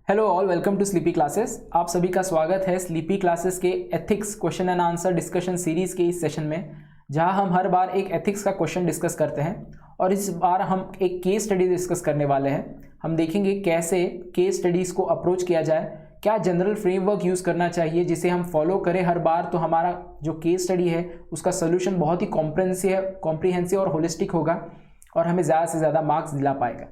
Hello all, welcome to sleepy classes. आप सभी का स्वागत है स्लीपी क्लासेस के ethics question and answer discussion series के इस सेशन में, जहां हम हर बार एक एथिक्स का क्वेश्चन डिस्कस करते हैं। और इस बार हम एक केस स्टडी डिस्कस करने वाले हैं। हम देखेंगे कैसे केस स्टडीज़ को अप्रोच किया जाए, क्या जनरल फ्रेमवर्क यूज़ करना चाहिए जिसे हम फॉलो करें हर बार, तो हमारा जो केस स्टडी है उसका सोल्यूशन बहुत ही कॉम्प्रिहेंसिव और होलिस्टिक होगा और हमें ज़्यादा से ज़्यादा मार्क्स दिला पाएगा।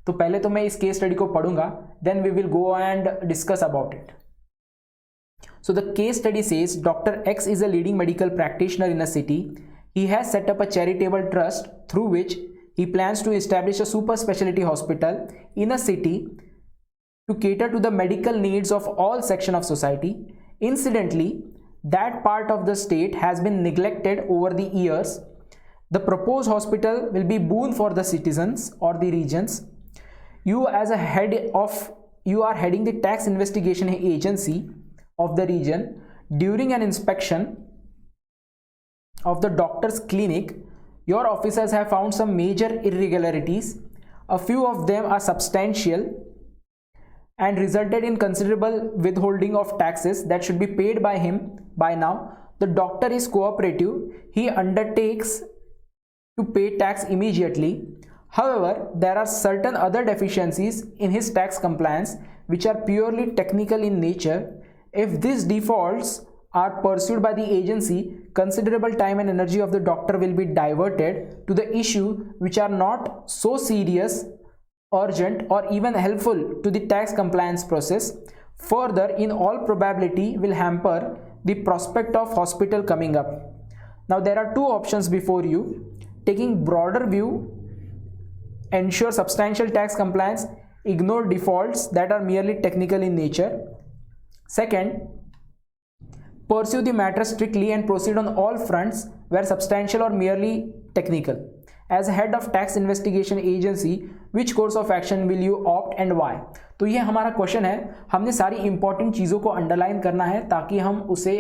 तो पहले तो मैं इस केस स्टडी को पढ़ूंगा, then we will go and discuss about it. So the case study says Dr. X is a leading medical practitioner in a city. He has set up a charitable trust through which he plans to establish a super specialty hospital in a city to cater to the medical needs of all sections of society. Incidentally, that part of the state has been neglected over the years. The proposed hospital will be boon for the citizens or the regions. You are heading the tax investigation agency of the region. During an inspection of the doctor's clinic, your officers have found some major irregularities. A few of them are substantial and resulted in considerable withholding of taxes that should be paid by him by now. The doctor is cooperative. He undertakes to pay tax immediately. However, there are certain other deficiencies in his tax compliance which are purely technical in nature. If these defaults are pursued by the agency, considerable time and energy of the doctor will be diverted to the issue which are not so serious, urgent, or even helpful to the tax compliance process. Further, in all probability, will hamper the prospect of hospital coming up. Now, there are two options before you. Taking broader view, ensure substantial tax compliance, ignore defaults that are merely technical in nature. Second, pursue the matter strictly and proceed on all fronts where substantial or merely technical. As head of tax investigation agency, which course of action will you opt and why? तो ये हमारा question है। हमने सारी important चीज़ों को underline करना है ताकि हम उसे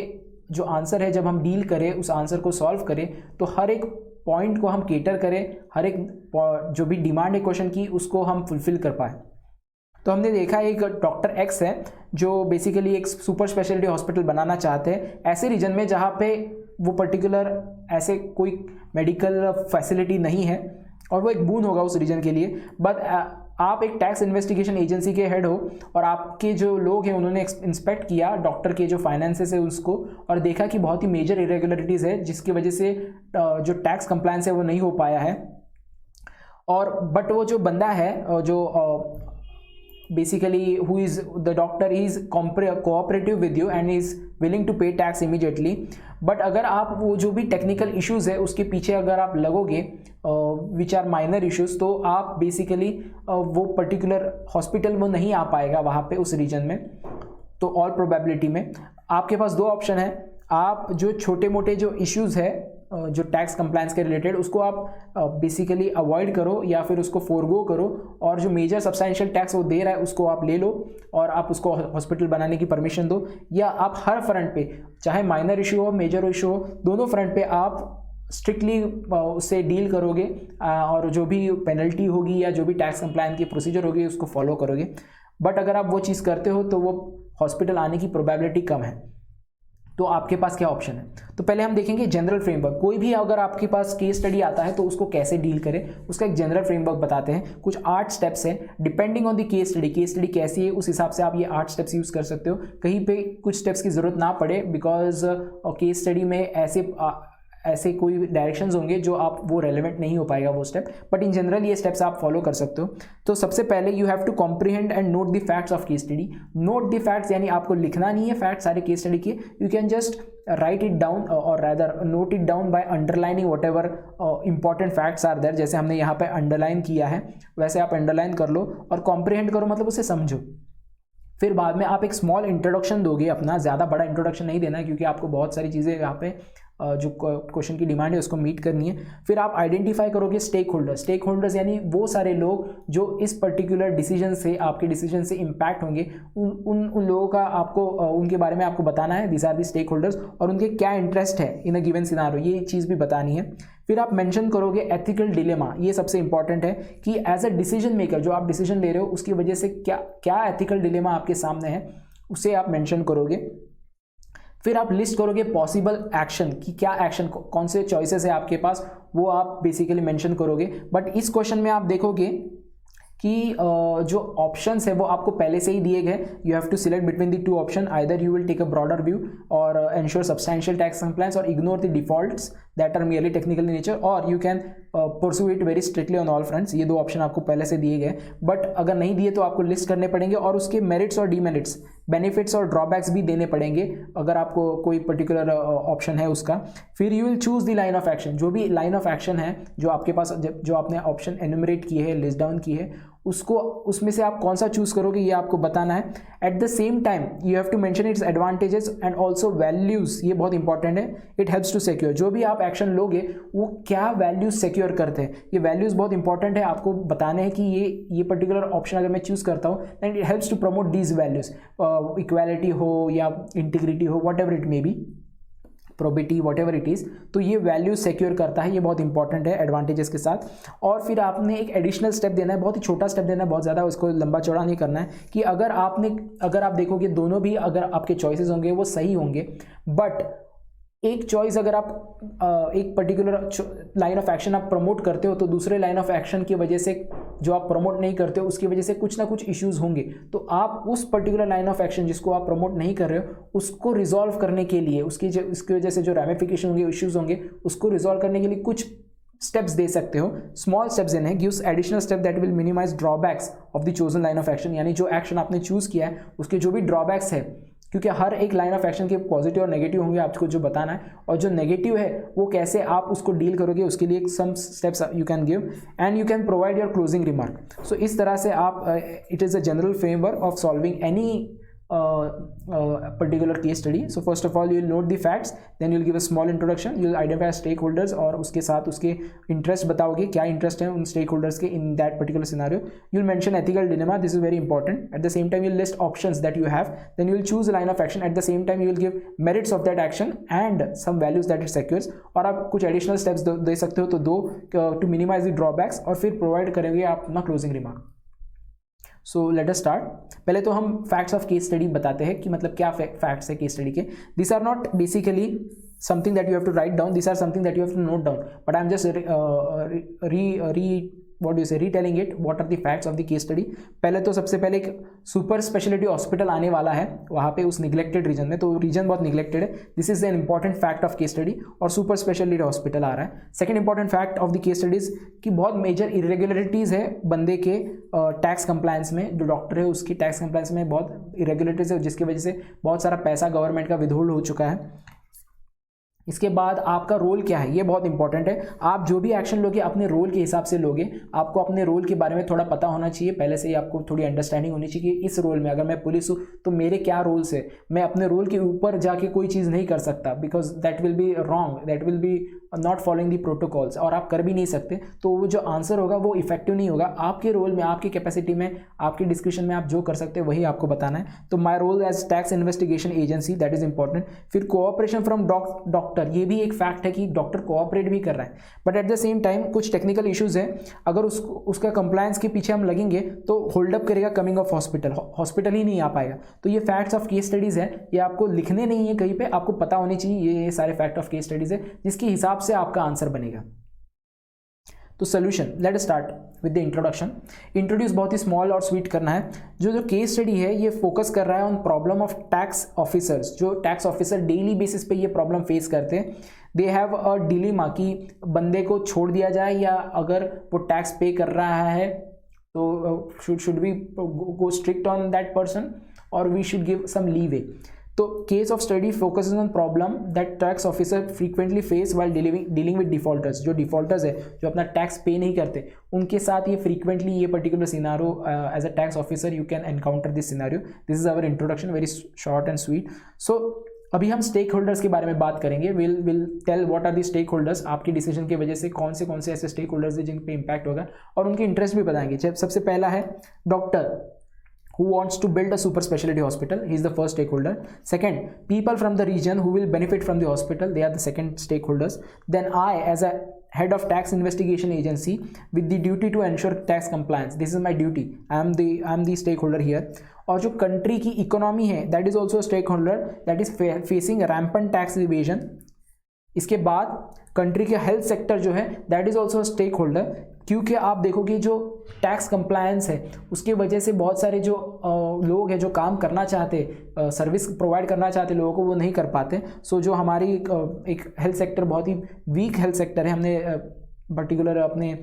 जो आंसर है जब हम डील करें, उस आंसर को सॉल्व करें तो हर एक पॉइंट को हम केटर करें, हर एक जो भी डिमांड है क्वेश्चन की उसको हम फुलफिल कर पाए। तो हमने देखा एक डॉक्टर एक्स है जो बेसिकली एक सुपर स्पेशलिटी हॉस्पिटल बनाना चाहते हैं ऐसे रीजन में जहाँ पे वो पर्टिकुलर ऐसे कोई मेडिकल फैसिलिटी नहीं है और वो एक बून होगा उस रीजन के लिए। बट आप एक टैक्स इन्वेस्टिगेशन एजेंसी के हेड हो और आपके जो लोग हैं उन्होंने इंस्पेक्ट किया डॉक्टर के जो फाइनेंसेस है उसको और देखा कि बहुत ही मेजर इरेगुलरिटीज़ है जिसकी वजह से जो टैक्स कंप्लायंस है वो नहीं हो पाया है। और बट वो जो बंदा है जो basically who is the doctor is cooperative with you and is willing to pay tax immediately. But अगर आप वो जो भी टेक्निकल इश्यूज़ है उसके पीछे अगर आप लगोगे विच आर माइनर इश्यूज़, तो आप बेसिकली वो पर्टिकुलर हॉस्पिटल वो नहीं आ पाएगा वहाँ पे उस रीजन में। तो ऑल प्रोबेबिलिटी में आपके पास दो ऑप्शन है। आप जो छोटे मोटे जो इश्यूज़ है जो टैक्स कंप्लायंस के रिलेटेड उसको आप बेसिकली अवॉइड करो या फिर उसको फोरगो करो, और जो मेजर सब्सटेंशियल टैक्स वो दे रहा है उसको आप ले लो और आप उसको हॉस्पिटल बनाने की परमिशन दो। या आप हर फ्रंट पे, चाहे माइनर इशू हो मेजर इशू हो, दोनों फ्रंट पे आप स्ट्रिक्टली उससे डील करोगे और जो भी पेनल्टी होगी या जो भी टैक्स कंप्लायंस की प्रोसीजर होगी उसको फॉलो करोगे। बट अगर आप वो चीज़ करते हो तो वो हॉस्पिटल आने की प्रोबेबिलिटी कम है। तो आपके पास क्या ऑप्शन है? तो पहले हम देखेंगे जनरल फ्रेमवर्क। कोई भी अगर आपके पास केस स्टडी आता है तो उसको कैसे डील करें उसका एक जनरल फ्रेमवर्क बताते हैं। कुछ 8 स्टेप्स है depending on the case study कैसी है उस हिसाब से आप ये 8 स्टेप्स यूज़ कर सकते हो। कहीं पे कुछ स्टेप्स की ज़रूरत ना पड़े बिकॉज केस स्टडी में ऐसे कोई डायरेक्शंस होंगे जो आप वो रेलेवेंट नहीं हो पाएगा वो स्टेप, बट इन जनरल ये स्टेप्स आप फॉलो कर सकते हो। तो सबसे पहले you have to comprehend and note the facts of case study. Note the facts यानी आपको लिखना नहीं है फैक्ट सारे केस स्टडी के, you can just write it down और rather note it down by underlining whatever important facts are there. जैसे हमने यहाँ पे अंडरलाइन किया है वैसे आप अंडरलाइन कर लो और कॉम्प्रिहेंड करो, मतलब उसे समझो। फिर बाद में आप एक स्मॉल इंट्रोडक्शन दोगे अपना, ज़्यादा बड़ा इंट्रोडक्शन नहीं देना है क्योंकि आपको बहुत सारी चीज़ें यहाँ पे जो क्वेश्चन की डिमांड है उसको मीट करनी है। फिर आप आइडेंटिफाई करोगे स्टेक होल्डर्स यानी वो सारे लोग जो इस पर्टिकुलर डिसीजन से आपके डिसीजन से इम्पैक्ट होंगे, उन लोगों का आपको उनके बारे में आपको बताना है। This are the stakeholders और उनके क्या इंटरेस्ट है इन अ गिवन सिनारियो, ये चीज़ भी बतानी है। फिर आप मेंशन करोगे एथिकल डिलेमा, ये सबसे इंपॉर्टेंट है कि एज अ डिसीजन मेकर जो आप डिसीजन ले रहे हो उसकी वजह से क्या क्या एथिकल डिलेमा आपके सामने है उसे आप मेंशन करोगे। फिर आप लिस्ट करोगे पॉसिबल एक्शन कि क्या एक्शन कौन से चॉइसेस है आपके पास, वो आप बेसिकली मेंशन करोगे। बट इस क्वेश्चन में आप देखोगे कि जो ऑप्शंस है वो आपको पहले से ही दिए गए। You have to select between the two option, either you will take a broader view और एंश्योर सब्सटैंशियल टैक्स कंप्लायंस और ignore the defaults that are merely technical in nature, और you can pursue it very strictly on all fronts. ये दो option आपको पहले से दिए गए, बट अगर नहीं दिए तो आपको लिस्ट करने पड़ेंगे और उसके मेरिट्स और डीमेरिट्स, बेनिफिट्स और ड्रॉबैक्स भी देने पड़ेंगे अगर आपको कोई पर्टिकुलर ऑप्शन है उसका। फिर you will choose the line of action, जो भी लाइन ऑफ एक्शन है जो आपके पास, जो आपने ऑप्शन एनुमरेट किए है, लिस्ट डाउन की है, उसको उसमें से आप कौन सा चूज करोगे ये आपको बताना है। At the same time you have to mention its advantages and also values, ये बहुत इंपॉर्टेंट है। इट हेल्प्स टू सिक्योर, जो भी आप एक्शन लोगे वो क्या वैल्यूज सिक्योर करते हैं, ये वैल्यूज बहुत इंपॉर्टेंट है आपको बताने हैं कि ये पर्टिकुलर ऑप्शन अगर मैं चूज करता हूँ and it helps to promote these values, equality हो या इंटीग्रिटी हो, whatever it may be, probity, whatever it is, तो ये वैल्यू सिक्योर करता है, ये बहुत इंपॉर्टेंट है एडवांटेजेस के साथ। और फिर आपने एक एडिशनल स्टेप देना है, बहुत ही छोटा स्टेप देना है, बहुत ज़्यादा उसको लंबा चौड़ा नहीं करना है, कि अगर आप देखोगे दोनों भी अगर आपके चॉइसेस होंगे वो सही होंगे, बट एक चॉइस अगर आप एक पर्टिकुलर लाइन ऑफ एक्शन आप प्रमोट करते हो तो दूसरे लाइन ऑफ एक्शन की वजह से जो आप प्रमोट नहीं करते हो उसकी वजह से कुछ ना कुछ इश्यूज होंगे, तो आप उस पर्टिकुलर लाइन ऑफ एक्शन जिसको आप प्रमोट नहीं कर रहे हो उसको रिजॉल्व करने के लिए, उसकी वजह से जो रैमिफिकेशन होंगे, इश्यूज होंगे, उसको रिजॉल्व करने के लिए कुछ स्टेप्स दे सकते हो। स्मॉल स्टेप्स देने हैं, gives additional step that will minimise drawbacks of the chosen line of action, यानी जो एक्शन आपने चूज किया है उसके जो भी ड्रॉबैक्स है, क्योंकि हर एक लाइन ऑफ एक्शन के पॉजिटिव और नेगेटिव होंगे, आपको जो बताना है, और जो नेगेटिव है वो कैसे आप उसको डील करोगे उसके लिए some steps you can give and you can provide your closing remark. So इस तरह से आप it is a general framework of solving any particular case study. So first of all you will note the facts, then you will give a small introduction, you will identify stakeholders और उसके साथ उसके interest बताओगे क्या interest है उन stakeholders के in that particular scenario. You will mention ethical dilemma, this is very important. At the same time you will list options that you have, then you will choose a line of action. At the same time you will give merits of that action and some values that it secures, और आप कुछ additional steps दे सकते हो तो दो to minimize the drawbacks, और फिर provide करेंगे आप अपना closing remark. सो लेट अस स्टार्ट। पहले तो हम फैक्ट्स ऑफ केस स्टडी बताते हैं कि मतलब क्या फैक्ट्स है केस स्टडी के। This are not basically something that you have to write down, this are something that you have to note down, but I am just retelling it, what are the facts of the case study। पहले तो सबसे पहले एक super speciality hospital आने वाला है वहाँ पे उस निगलेक्टेड रीजन में, तो रीजन बहुत निगलेक्टेड है, this is an important fact of case study, और सुपर स्पेशलिटी हॉस्पिटल आ रहा है। Second important fact of the case studies कि बहुत मेजर इरेगुलरिटीज है बंदे के टैक्स कंप्लायंस में, जो डॉक्टर है उसकी टैक्स कंप्लायंस में बहुत इरेगुलरिटीज है जिसकी वजह से बहुत सारा पैसा गवर्नमेंट का विदहोल्ड हो चुका है। इसके बाद आपका रोल क्या है, ये बहुत इंपॉर्टेंट है। आप जो भी एक्शन लोगे अपने रोल के हिसाब से लोगे, आपको अपने रोल के बारे में थोड़ा पता होना चाहिए, पहले से ही आपको थोड़ी अंडरस्टैंडिंग होनी चाहिए कि इस रोल में अगर मैं पुलिस हूँ तो मेरे क्या रोल्स है, मैं अपने रोल के ऊपर जाके कोई चीज़ नहीं कर सकता, because that will be wrong, that will be not following the protocols, और आप कर भी नहीं सकते, तो वो जो आंसर होगा वो इफेक्टिव नहीं होगा। आपके रोल में, आपकी कैपेसिटी में, आपकी डिस्क्रिप्शन में आप जो कर सकते हैं वही आपको बताना है। तो my role as tax investigation agency, that is important. फिर कोऑपरेशन फ्रॉम डॉक्टर, ये भी एक फैक्ट है कि डॉक्टर कोऑपरेट भी कर रहा है, but at the same time कुछ टेक्निकल इश्यूज है, अगर उसका कंप्लायंस के पीछे हम लगेंगे तो होल्ड अप करेगा कमिंग ऑफ हॉस्पिटल ही नहीं आ पाएगा। तो ये फैक्ट्स ऑफ केस स्टडीज है, ये आपको लिखने नहीं है कहीं पे, आपको पता होनी चाहिए ये सारे फैक्ट ऑफ केस स्टडीज है जिसके हिसाब से आपका आंसर बनेगा। तो solution, let start with the introduction. Introduce बहुत ही स्मॉल और स्वीट करना है। जो केस स्टडी है ये फोकस कर रहा है on problem of tax officers, जो टैक्स ऑफिसर डेली बेसिस पे ये प्रॉब्लम फेस करते हैं। दे हैव अ डिलेमा कि बंदे को छोड़ दिया जाए या अगर वो टैक्स पे कर रहा है तो should we go strict on that person और we should give some leeway. तो case of study focuses on problem that tax officer frequently face while dealing with defaulters. जो डिफॉल्टर्स है, जो अपना टैक्स पे नहीं करते, उनके साथ ये फ्रीक्वेंटली ये particular scenario as a tax officer you can encounter this scenario. This is our introduction, very short and sweet. So अभी हम स्टेक होल्डर्स के बारे में बात करेंगे। Will tell what are the stakeholders, आपकी डिसीजन की वजह से कौन से ऐसे स्टेक होल्डर्स हैं जिन पे इम्पैक्ट होगा, और उनके इंटरेस्ट भी बताएंगे। सबसे पहला है doctor. who wants to build a super specialty hospital, he is the first stakeholder. Second, people from the region who will benefit from the hospital, they are the second stakeholders. Then I, as a head of tax investigation agency with the duty to ensure tax compliance, this is my duty, I am the stakeholder here. और जो country की economy है, that is also stakeholder, that is facing rampant tax evasion. इसके बाद country के health sector जो है, that is also stakeholder, क्योंकि आप देखोगे जो टैक्स कंप्लायंस है उसके वजह से बहुत सारे जो लोग हैं जो काम करना चाहते, सर्विस प्रोवाइड करना चाहते लोगों को, वो नहीं कर पाते. सो जो हमारी एक हेल्थ सेक्टर बहुत ही वीक हेल्थ सेक्टर है, हमने पर्टिकुलर अपने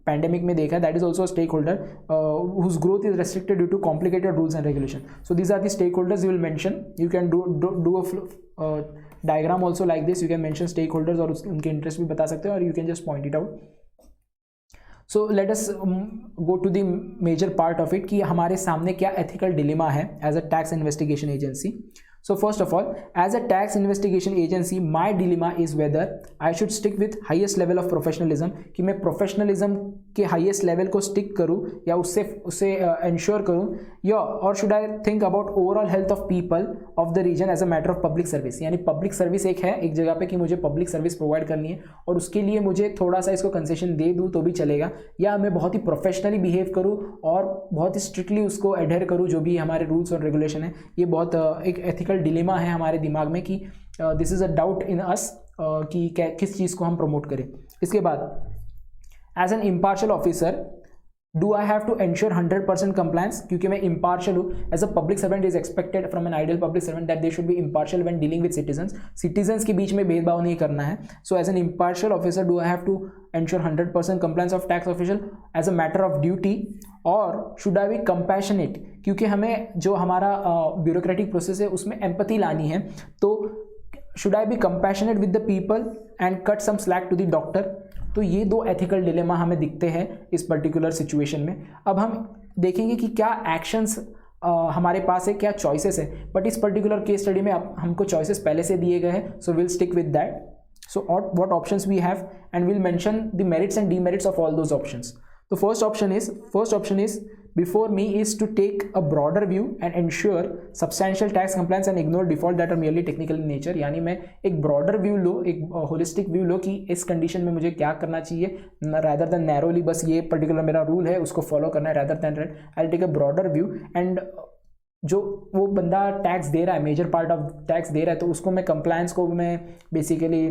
पैंडेमिक में देखा, that is also stakeholder whose growth is restricted due to complicated rules and regulation. So these are the stakeholders you will mention. You can do a diagram also like this. You can mention stakeholders और उनके interest भी बता सकते हो, और you can just point it out. So let us go to the major part of it कि हमारे सामने क्या एथिकल डिलेमा है as a tax investigation agency. So first of all, as a tax investigation agency, my dilemma is whether I should stick with highest level of professionalism, कि मैं professionalism के highest level को stick करूँ या उससे ensure करूँ, या or should I think about overall health of people of the region as a matter of public service. यानी public service एक है एक जगह पे कि मुझे public service provide करनी है और उसके लिए मुझे थोड़ा सा इसको concession दे दूँ तो भी चलेगा, या मैं बहुत ही professionally behave करूँ और बहुत ही strictly उसको adhere करूँ जो भी हमारे rules और regulation है. ये बहुत एक ethical डिलेमा है हमारे दिमाग में कि this is a doubt in us कि किस चीज़ को हम प्रमोट करें. इसके बाद as an impartial officer do I have to ensure 100% compliance, क्योंकि मैं इम्पार्शियल हूँ. As a public servant is expected from an ideal public servant that they should be impartial when dealing with citizens. Citizens के बीच में भेदभाव नहीं करना है. So as an impartial officer do I have to ensure 100% compliance of tax official as a matter of duty, और should I be compassionate, क्योंकि हमें जो हमारा ब्यूरोक्रेटिक प्रोसेस है उसमें एम्पैथी लानी है. तो should I be compassionate with the people and cut some slack to the doctor. तो ये दो एथिकल डिलेमा हमें दिखते हैं इस पर्टिकुलर सिचुएशन में. अब हम देखेंगे कि क्या एक्शंस हमारे पास है, क्या चॉइसेस है. बट इस पर्टिकुलर केस स्टडी में हमको चॉइसेस पहले से दिए गए हैं, so will stick with that. So what options we have and will mention the merits and demerits of all those options. The first option is before me is to take a broader view and ensure substantial tax compliance and ignore default that are merely technical in nature. यानी मैं एक broader view लो, एक holistic view लो कि इस condition में मुझे क्या करना चाहिए, rather than narrowly बस ये particular मेरा rule है उसको follow करना है, rather than I'll take a broader view. and जो वो बंदा टैक्स दे रहा है, मेजर पार्ट ऑफ टैक्स दे रहा है, तो उसको मैं कंप्लायंस को मैं बेसिकली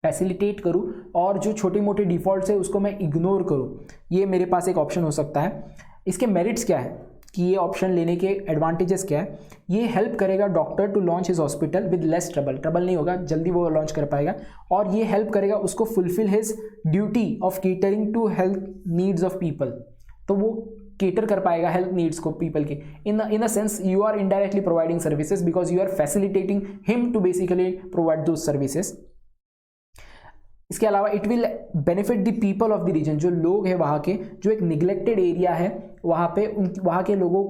फैसिलिटेट करूँ और जो छोटे मोटे डिफ़ॉल्ट्स है उसको मैं इग्नोर करूँ. ये मेरे पास एक ऑप्शन हो सकता है. इसके मेरिट्स क्या है कि ये ऑप्शन लेने के एडवांटेजेस क्या है. ये हेल्प करेगा doctor to launch his hospital with less trouble नहीं होगा, जल्दी वो लॉन्च कर पाएगा. और ये हेल्प करेगा उसको fulfil his duty of catering to health needs of people. तो वो केटर कर पाएगा हेल्थ नीड्स को पीपल के. In a sense you are indirectly providing services because you are facilitating him to basically provide those services. इसके अलावा it will benefit the people of the region, जो लोग हैं वहाँ के, जो एक निगलेक्टेड एरिया है वहाँ पे, वहाँ के लोगों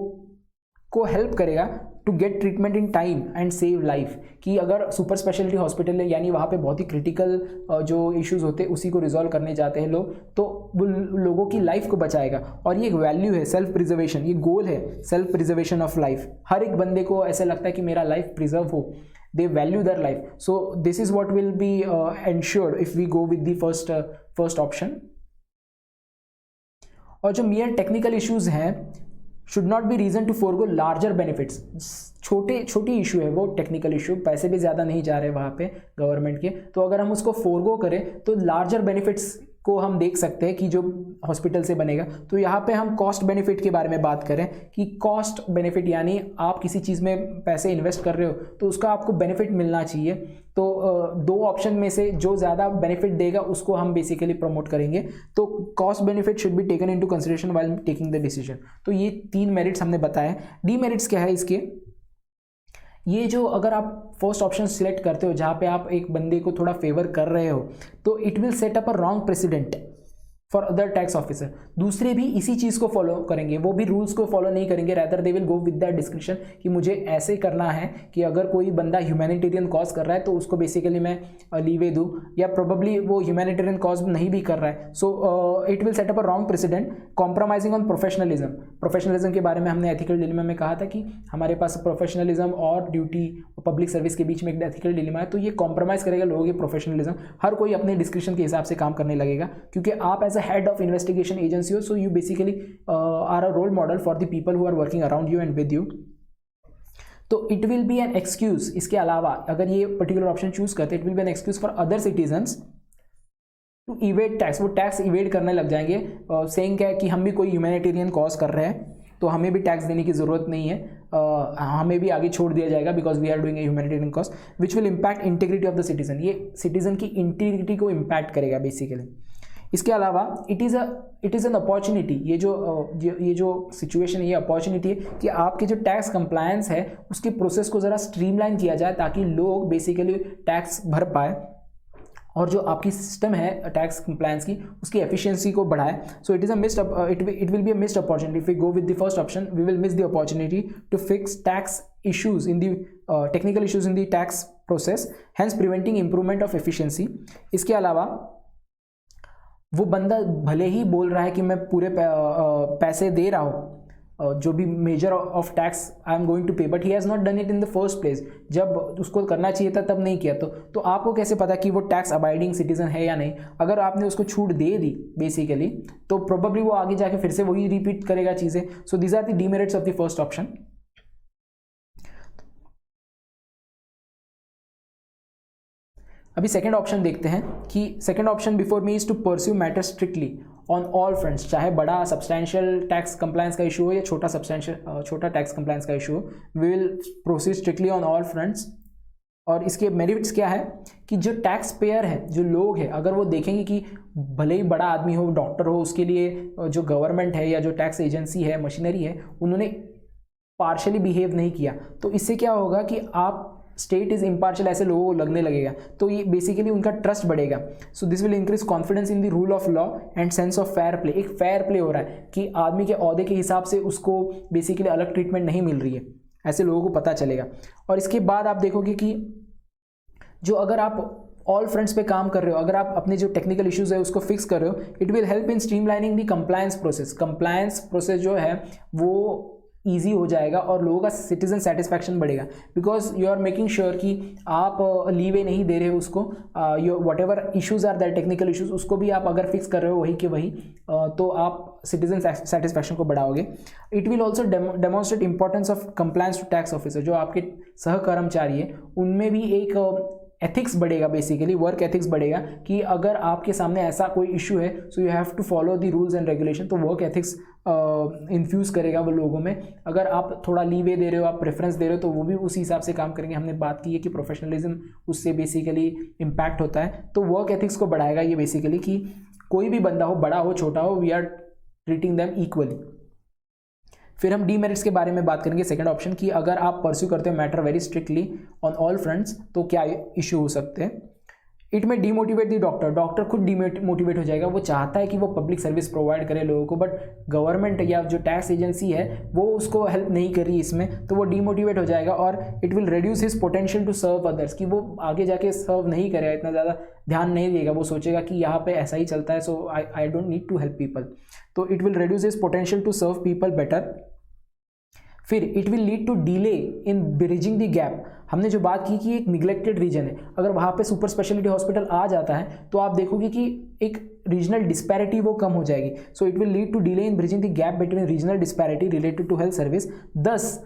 को हेल्प करेगा to get treatment in time and save life. कि अगर सुपर स्पेशलिटी हॉस्पिटल है यानी वहाँ पे बहुत ही क्रिटिकल जो इश्यूज होते हैं उसी को रिजॉल्व करने जाते हैं लोग, तो वो लोगों की लाइफ को बचाएगा. और ये एक वैल्यू है सेल्फ प्रिजर्वेशन, ये गोल है सेल्फ प्रिजर्वेशन ऑफ लाइफ. हर एक बंदे को ऐसा लगता है कि मेरा लाइफ प्रिजर्व हो, they value their life. So this is what will be ensured if we go with the first option. और जो mere technical issues हैं should not be reason to forego larger benefits. छोटी issue है वो technical issue, पैसे भी ज़्यादा नहीं जा रहे वहाँ पे गवर्नमेंट के, तो अगर हम उसको फोरगो करें तो लार्जर बेनिफिट्स को हम देख सकते हैं कि जो हॉस्पिटल से बनेगा. तो यहाँ पे हम कॉस्ट बेनिफिट के बारे में बात करें कि कॉस्ट बेनिफिट यानी आप किसी चीज़ में पैसे इन्वेस्ट कर रहे हो तो उसका आपको बेनिफिट मिलना चाहिए. तो दो ऑप्शन में से जो ज़्यादा बेनिफिट देगा उसको हम बेसिकली प्रमोट करेंगे. तो cost benefit should be taken into consideration while taking the decision. तो ये 3 मेरिट्स हमने बताए. डीमेरिट्स क्या है इसके, ये जो अगर आप फर्स्ट ऑप्शन सिलेक्ट करते हो जहाँ पे आप एक बंदे को थोड़ा फेवर कर रहे हो, तो it will set up a wrong president for other tax officer, दूसरे भी इसी चीज़ को फॉलो करेंगे, वो भी रूल्स को फॉलो नहीं करेंगे, rather they will go with that description कि मुझे ऐसे करना है कि अगर कोई बंदा ह्यूमैनिटेरियन कॉज कर रहा है तो उसको बेसिकली मैं लीवे दूँ, या प्रोबेबली वो ह्यूमैनिटेरियन कॉज नहीं भी कर रहा है, सो it will set up a wrong president, compromising on professionalism के बारे में हमने एथिकल डिलेमा में कहा था कि हमारे पास प्रोफेशनलिज्म और ड्यूटी पब्लिक सर्विस के बीच में एक एथिकल डिलेमा है, तो ये कॉम्प्रोमाइज़ करेगा लोगों की प्रोफेशनलिज्म, हर कोई अपने डिस्क्रिप्शन के हिसाब से काम करने लगेगा, क्योंकि आप as a head of investigation agency हो, so you basically are a role model for the people who are working around you and with you. तो it will be an excuse, इसके अलावा अगर ये पर्टिकुलर ऑप्शन चूज करते it will be an excuse for other citizens to evade tax, वो tax evade करने लग जाएंगे, सेइंग क्या है कि हम भी कोई ह्यूमैनिटेरियन कॉज कर रहे हैं तो हमें भी टैक्स देने की ज़रूरत नहीं है, हमें भी आगे छोड़ दिया जाएगा because we are doing a humanitarian cause which will impact integrity of the citizen, ये सिटीजन की इंटीग्रिटी को इम्पैक्ट करेगा बेसिकली। इसके अलावा इट इज़ एन अपॉर्चुनिटी, ये जो सिचुएशन है ये अपॉर्चुनिटी है कि आपके जो टैक्स कंप्लायंस है उसके प्रोसेस को ज़रा स्ट्रीमलाइन किया जाए ताकि लोग बेसिकली टैक्स भर पाए और जो आपकी सिस्टम है टैक्स कंप्लायंस की उसकी एफिशिएंसी को बढ़ाए। So it is it will be a missed opportunity if we go with the first option, we will miss the opportunity to fix tax issues in the technical issues in the tax process, hence preventing improvement of efficiency. इसके अलावा वो बंदा भले ही बोल रहा है कि मैं पूरे पैसे दे रहा हूँ, जो भी major of tax I am going to pay, but he has not done it in the first place, जब उसको करना चाहिए था तब नहीं किया, तो आपको कैसे पता कि वो टैक्स अबाइडिंग सिटीजन है या नहीं? अगर आपने उसको छूट दे दी बेसिकली तो प्रोबेबली वो आगे जाके फिर से वही रिपीट करेगा चीज़ें। So these are the demerits of the first option. अभी सेकंड ऑप्शन देखते हैं कि second option before me is to pursue matter strictly on all fronts, चाहे बड़ा सब्सटैंशियल टैक्स कंप्लायंस का इशू हो या छोटा टैक्स कंप्लायंस का इशू हो, we will proceed strictly on all fronts. और इसके मेरिट्स क्या है कि जो टैक्स पेयर है, जो लोग हैं, अगर वो देखेंगे कि भले ही बड़ा आदमी हो, डॉक्टर हो, उसके लिए जो गवर्नमेंट है या जो टैक्स एजेंसी है, मशीनरी है, उन्होंने पार्शली बिहेव नहीं किया, तो इससे क्या होगा कि आप स्टेट इज इम्पार्शियल ऐसे लोगों को लगने लगेगा, तो ये बेसिकली उनका ट्रस्ट बढ़ेगा। So this will increase confidence in the rule of law and sense of fair play. एक फेयर प्ले हो रहा है कि आदमी के ओहदे के हिसाब से उसको बेसिकली अलग ट्रीटमेंट नहीं मिल रही है, ऐसे लोगों को पता चलेगा। और इसके बाद आप देखोगे कि जो अगर आप ऑल फ्रंट्स पे काम कर रहे हो, अगर आप अपने जो टेक्निकल इश्यूज है उसको फिक्स कर रहे हो, it will help in streamlining the compliance process. Compliance process जो है वो ईजी हो जाएगा और लोगों का सिटीजन सेटिस्फैक्शन बढ़ेगा, because you are making sure कि आप लीवे नहीं दे रहे हो उसको, whatever issues are that technical issues उसको भी आप अगर फिक्स कर रहे हो वही के वही, तो आप सिटीजन सेटिस्फैक्शन को बढ़ाओगे। It will also demonstrate importance of compliance to tax officer, जो आपके सहकर्मचारी है उनमें भी एक एथिक्स बढ़ेगा, बेसिकली वर्क एथिक्स बढ़ेगा कि अगर आपके सामने ऐसा कोई इशू है so you have to follow the rules and regulation, तो वर्क एथिक्स इन्फ्यूज़ करेगा वो लोगों में। अगर आप थोड़ा लीवे दे रहे हो, आप प्रेफरेंस दे रहे हो, तो वो भी उसी हिसाब से काम करेंगे। हमने बात की है कि प्रोफेशनलिज्म उससे बेसिकली इम्पैक्ट होता है, तो वर्क एथिक्स को बढ़ाएगा ये बेसिकली कि कोई भी बंदा हो, बड़ा हो छोटा हो, we are treating them equally. फिर हम डीमेरिट्स के बारे में बात करेंगे सेकंड ऑप्शन की, अगर आप परस्यू करते हो matter very strictly on all fronts तो क्या इशू हो सकते हैं। इट में डीमोटिवेट दी डॉक्टर खुद डीमोटिवेट हो जाएगा, वो चाहता है कि वो पब्लिक सर्विस प्रोवाइड करे लोगों को, बट गवर्नमेंट या जो टैक्स एजेंसी है वो उसको हेल्प नहीं कर रही इसमें, तो वो डीमोटिवेट हो जाएगा। और it will reduce his potential to serve others, कि वो आगे जाके सर्व नहीं करेगा, इतना ज़्यादा ध्यान नहीं देगा, वो सोचेगा कि यहाँ पे ऐसा ही चलता है, so I don't need to help people. तो it will reduce his potential to serve people better. फिर it will lead to delay in bridging the gap. हमने जो बात की कि एक निगलेक्टेड रीजन है, अगर वहाँ पे सुपर स्पेशलिटी हॉस्पिटल आ जाता है तो आप देखोगे कि एक रीजनल डिस्पैरिटी वो कम हो जाएगी। So it will lead to delay in bridging the gap between regional disparity related to health service, thus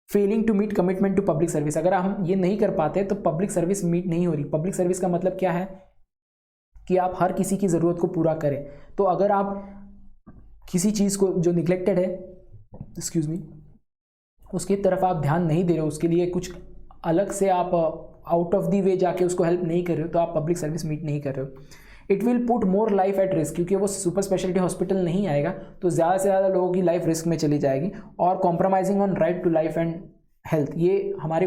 failing to meet commitment to public service. अगर हम ये नहीं कर पाते तो पब्लिक सर्विस मीट नहीं हो रही। पब्लिक सर्विस का मतलब क्या है कि आप हर किसी की ज़रूरत को पूरा करें। तो अगर आप किसी चीज़ को जो निगलेक्टेड है, एक्सक्यूज़ मी, उसकी तरफ आप ध्यान नहीं दे रहे हो, उसके लिए कुछ अलग से आप आउट ऑफ दी वे जाके उसको हेल्प नहीं कर रहे हो, तो आप पब्लिक सर्विस मीट नहीं कर रहे हो। It will put more life at risk, क्योंकि वो सुपर स्पेशलिटी हॉस्पिटल नहीं आएगा तो ज़्यादा से ज़्यादा लोगों की लाइफ रिस्क में चली जाएगी। और compromising on right to life and health, ये हमारे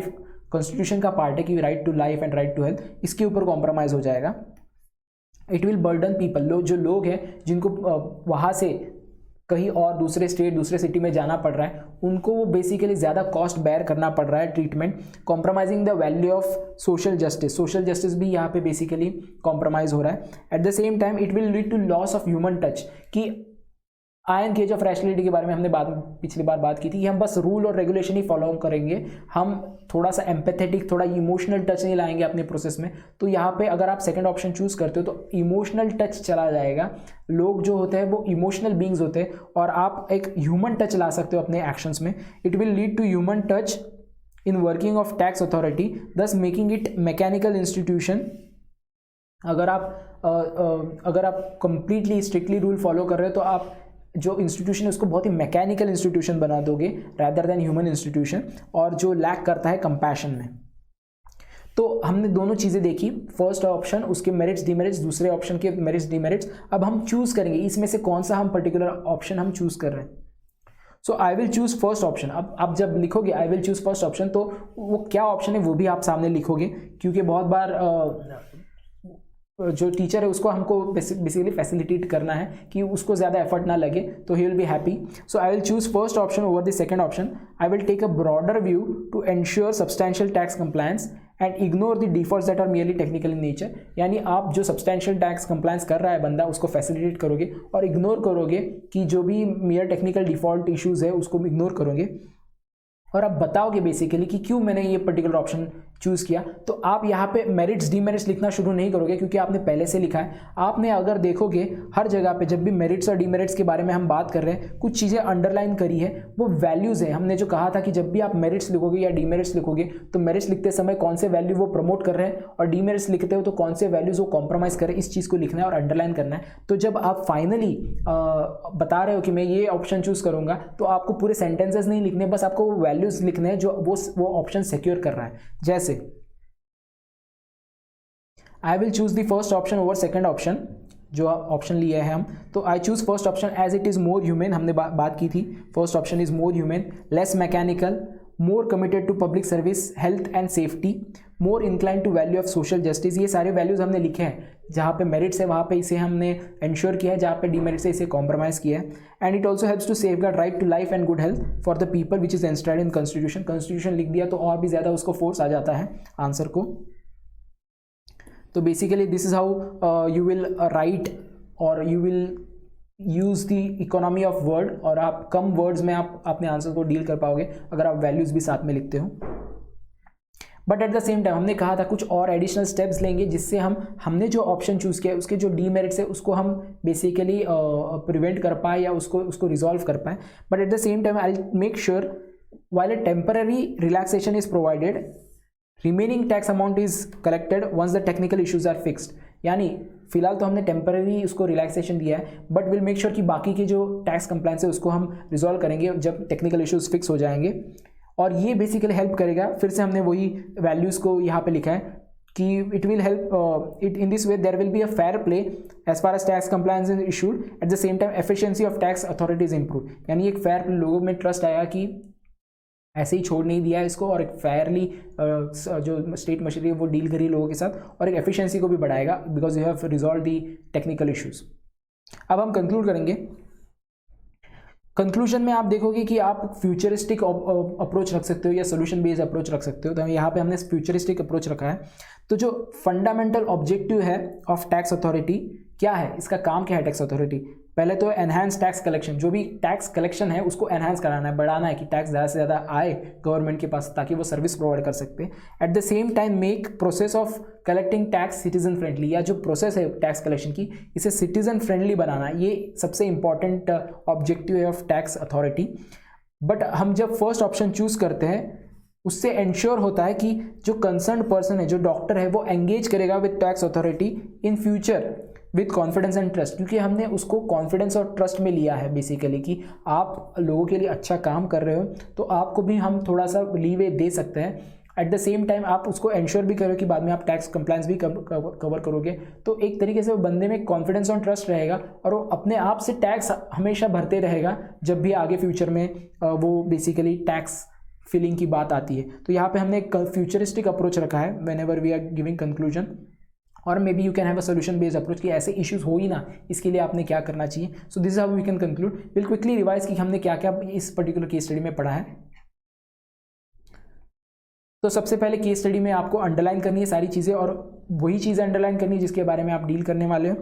कॉन्स्टिट्यूशन का पार्ट है कि right to life and right to health, इसके ऊपर कॉम्प्रोमाइज़ हो जाएगा। इट विल बर्डन पीपल, जो लोग हैं जिनको वहाँ से कहीं और दूसरे स्टेट दूसरे सिटी में जाना पड़ रहा है, उनको वो बेसिकली ज़्यादा कॉस्ट बेयर करना पड़ रहा है treatment, compromising the value of social justice भी यहाँ पे बेसिकली कॉम्प्रोमाइज़ हो रहा है। At the same time it will lead to loss of human touch, कि आयरन केज ऑफ रैशनलिटी के बारे में हमने पिछली बार बात की थी कि हम बस रूल और रेगुलेशन ही फॉलो करेंगे, हम थोड़ा सा एम्पैथेटिक, थोड़ा इमोशनल टच नहीं लाएंगे अपने प्रोसेस में। तो यहाँ पे अगर आप सेकंड ऑप्शन चूज करते हो तो इमोशनल टच चला जाएगा। लोग जो होते हैं वो इमोशनल बींग्स होते हैं और आप एक ह्यूमन टच ला सकते हो अपने एक्शंस में। It will lead to human touch in working of tax authority, thus making it mechanical institution. अगर आप कंप्लीटली स्ट्रिक्टली रूल फॉलो कर रहे हो तो आप जो इंस्टीट्यूशन है उसको बहुत ही मैकेनिकल इंस्टीट्यूशन बना दोगे रैदर देन ह्यूमन इंस्टीट्यूशन, और जो लैक करता है कंपैशन में। तो हमने दोनों चीज़ें देखी, फर्स्ट ऑप्शन उसके मेरिट्स डीमेरिट्स, दूसरे ऑप्शन के मेरिट्स डीमेरिट्स। अब हम चूज़ करेंगे इसमें से कौन सा हम पर्टिकुलर ऑप्शन हम चूज़ कर रहे हैं। So I will choose first option. अब आप जब लिखोगे I will choose first option तो वो क्या ऑप्शन है वो भी आप सामने लिखोगे, क्योंकि बहुत बार जो टीचर है उसको हमको बेसिकली फैसिलिटेट करना है कि उसको ज़्यादा एफर्ट ना लगे, तो he will be happy. So I will choose first option over the second option. I will take a broader view to ensure substantial tax compliance and ignore the defaults that are merely technical in nature. यानी आप जो substantial tax compliance कर रहा है बंदा उसको facilitate करोगे और इग्नोर करोगे कि जो भी मियर टेक्निकल डिफॉल्ट इश्यूज़ है उसको इग्नोर करोगे, और आप बताओगे बेसिकली कि क्यों मैंने ये पर्टिकुलर ऑप्शन चूज़ किया। तो आप यहाँ पे मेरिट्स डीमेरिट्स लिखना शुरू नहीं करोगे क्योंकि आपने पहले से लिखा है। आपने अगर देखोगे हर जगह पे जब भी मेरिट्स और डीमेरिट्स के बारे में हम बात कर रहे हैं कुछ चीज़ें अंडरलाइन करी है, वो वैल्यूज़ है। हमने जो कहा था कि जब भी आप मेरिट्स लिखोगे या डीमेरिट्स लिखोगे तो मेरिट्स लिखते समय कौन से वैल्यू वो प्रमोट कर रहे हैं और डीमेरिट्स लिखते हो तो कौन से वैल्यूज़ वो कॉम्प्रोमाइज़ कर रहे हैं, इस चीज़ को लिखना है और अंडरलाइन करना है। तो जब आप फाइनली बता रहे हो कि मैं ये ऑप्शन चूज़ करूँगा तो आपको पूरे सेंटेंसेस नहीं लिखने, बस आपको वो वैल्यूज़ लिखने हैं जो वो ऑप्शन सिक्योर कर रहा है। जैसे I will choose the first option over second option, जो ऑप्शन लिया है हम, तो I choose first option as it is more human. हमने बात की थी first option is more human, less mechanical, more committed to public service, health and safety, more incline to value of social justice. ये सारे values हमने लिखे हैं, जहाँ पे मेरिट्स है वहाँ पे इसे हमने इंश्योर किया है, जहाँ पे डीमेरिट्स है इसे कॉम्प्रोमाइज़ किया है। And it also helps to safeguard right to life and good health for the people which is enshrined in constitution लिख दिया तो और भी ज़्यादा उसको फोर्स आ जाता है आंसर को। तो basically this is how you will write और you will use the economy of word, और आप कम वर्ड्स में आप अपने आंसर को डील कर पाओगे अगर आप वैल्यूज़ भी साथ में लिखते हो। But at the same time हमने कहा था कुछ और एडिशनल स्टेप्स लेंगे जिससे हमने जो ऑप्शन चूज़ किया उसके जो डीमेरिट्स है उसको हम बेसिकली प्रिवेंट कर पाए या उसको रिजॉल्व कर पाए। But at the same time I make sure while a temporary relaxation is provided, remaining tax amount is collected once the technical issues are fixed. यानी फिलहाल तो हमने टेम्पररी उसको रिलैक्सेशन दिया है, बट विल मेक श्योर कि बाकी के जो टैक्स कंप्लायंस है उसको हम रिजॉल्व करेंगे जब टेक्निकल इश्यूज फिक्स हो जाएंगे। और ये बेसिकली हेल्प करेगा, फिर से हमने वही वैल्यूज़ को यहाँ पे लिखा है कि it will help it in this way there will be a fair play as far as tax compliance is issued, at the same time efficiency of tax authorities improve. यानी एक फेयर लोगों में ट्रस्ट आएगा कि ऐसे ही छोड़ नहीं दिया इसको, और एक फेयरली जो स्टेट मशीनरी है वो डील करी लोगों के साथ, और एक एफिशिएंसी को भी बढ़ाएगा because you have resolve the technical issues. अब हम कंक्लूड करेंगे। कंक्लूजन में आप देखोगे कि आप फ्यूचरिस्टिक अप्रोच रख सकते हो या सोल्यूशन बेस्ड अप्रोच रख सकते हो। तो यहाँ पे हमने फ्यूचरिस्टिक अप्रोच रखा है। तो जो फंडामेंटल ऑब्जेक्टिव है ऑफ टैक्स अथॉरिटी क्या है, इसका काम क्या है टैक्स अथॉरिटी? पहले तो एनहांस टैक्स कलेक्शन, जो भी टैक्स कलेक्शन है उसको एनहांस कराना है, बढ़ाना है कि टैक्स ज़्यादा से ज़्यादा आए गवर्नमेंट के पास ताकि वो सर्विस प्रोवाइड कर सकते हैं। Eight the same time make process of collecting tax citizen friendly, या जो प्रोसेस है टैक्स कलेक्शन की इसे सिटीजन फ्रेंडली बनाना, ये सबसे इंपॉर्टेंट ऑब्जेक्टिव है ऑफ टैक्स अथॉरिटी। बट हम जब फर्स्ट ऑप्शन चूज़ करते हैं उससे इंश्योर होता है कि जो कंसर्न पर्सन है, जो डॉक्टर है, वो एंगेज करेगा with tax authority in future with confidence and trust, क्योंकि हमने उसको कॉन्फिडेंस और ट्रस्ट में लिया है बेसिकली कि आप लोगों के लिए अच्छा काम कर रहे हो तो आपको भी हम थोड़ा सा लीवे दे सकते हैं। एट द सेम टाइम आप उसको इंश्योर भी करो कि बाद में आप टैक्स कंप्लायंस भी कवर करोगे, तो एक तरीके से वो बंदे में कॉन्फिडेंस और ट्रस्ट रहेगा और वो अपने आप से टैक्स हमेशा भरते रहेगा जब भी आगे फ्यूचर में वो बेसिकली टैक्स फिलिंग की बात आती है। तो यहाँ पे हमने एक फ्यूचरिस्टिक अप्रोच रखा है whenever we are giving conclusion. और maybe you can have a solution based approach कि ऐसे इश्यूज हो ही ना, इसके लिए आपने क्या करना चाहिए. So this is how we can conclude. Will quickly revise कि हमने क्या क्या इस पर्टिकुलर केस स्टडी में पढ़ा है. तो सबसे पहले केस स्टडी में आपको अंडरलाइन करनी है सारी चीज़ें, और वही चीज़ें अंडरलाइन करनी है जिसके बारे में आप डील करने वाले हो.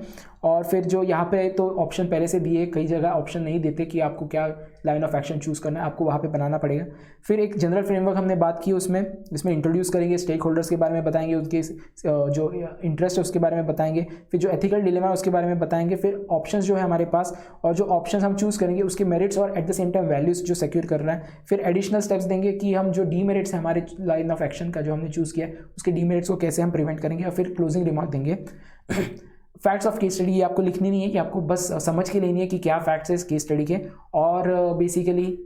और फिर जो यहाँ पे तो ऑप्शन पहले से दिए, कई जगह ऑप्शन नहीं देते कि आपको क्या लाइन ऑफ एक्शन चूज़ करना है, आपको वहाँ पे बनाना पड़ेगा. फिर एक जनरल फ्रेमवर्क हमने बात की उसमें, जिसमें इंट्रोड्यूस करेंगे, स्टेक होल्डर्स के बारे में बताएंगे, उनके जो इंटरेस्ट है उसके बारे में बताएंगे, फिर जो एथिकल डिलेमा है उसके बारे में बताएंगे, फिर ऑप्शंस जो है हमारे पास, और जो ऑप्शंस हम चूज़ करेंगे उसके मेरिट्स और eight the same time values जो सिक्योर कर रहा है. फिर एडिशनल स्टेप्स देंगे कि हम जो डीमेरिट्स है हमारे लाइन ऑफ एक्शन का जो हमने चूज़ किया है उसके डीमेरिट्स को कैसे हम प्रिवेंट करेंगे, और फिर क्लोजिंग रिमार्क देंगे. फैक्ट्स ऑफ केस स्टडी ये आपको लिखनी नहीं है, कि आपको बस समझ के लेनी है कि क्या फैक्ट्स है इस केस स्टडी के, और बेसिकली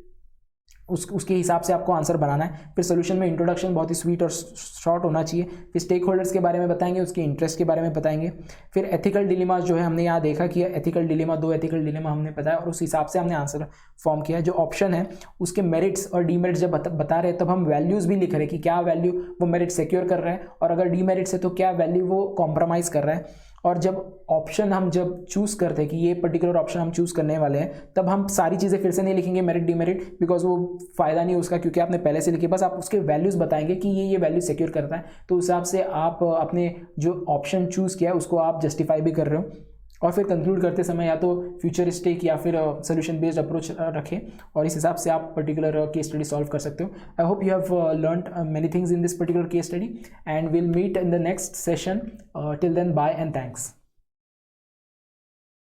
उसके हिसाब से आपको आंसर बनाना है. फिर सोल्यूशन में इंट्रोडक्शन बहुत ही स्वीट और शॉर्ट होना चाहिए. फिर स्टेक होल्डर्स के बारे में बताएंगे, उसके इंटरेस्ट के बारे में बताएंगे. फिर एथिकल डिलेमास जो है हमने यहाँ देखा कि एथिकल डिलेमा, 2 एथिकल डिलेमा हमने बताया, और उस हिसाब से हमने आंसर फॉर्म किया. जो ऑप्शन है उसके मेरिट्स और डीमेरिट्स जब बता रहे हैं तब हम वैल्यूज़ भी लिख रहे हैं कि क्या वैल्यू वो मेरिट सिक्योर कर रहा है, और अगर डीमेरिट्स है तो क्या वैल्यू वो कॉम्प्रोमाइज़ कर रहा है. और जब ऑप्शन हम जब चूज़ करते हैं कि ये पर्टिकुलर ऑप्शन हम चूज़ करने वाले हैं, तब हम सारी चीज़ें फिर से नहीं लिखेंगे मेरिट डीमेरिट, बिकॉज वो फ़ायदा नहीं उसका, क्योंकि आपने पहले से लिखी. बस आप उसके वैल्यूज़ बताएंगे कि ये वैल्यू सिक्योर करता है, तो उस हिसाब से आप अपने जो ऑप्शन चूज़ किया है उसको आप जस्टिफाई भी कर रहे हो. और फिर कंक्लूड करते समय या तो फ्यूचरिस्टिक या फिर सोल्यूशन बेस्ड अप्रोच रखें, और इस हिसाब से आप पर्टिकुलर केस स्टडी सॉल्व कर सकते हो. I hope you have learned many things in this particular case study, and will meet in the next session. Till then, bye and thanks.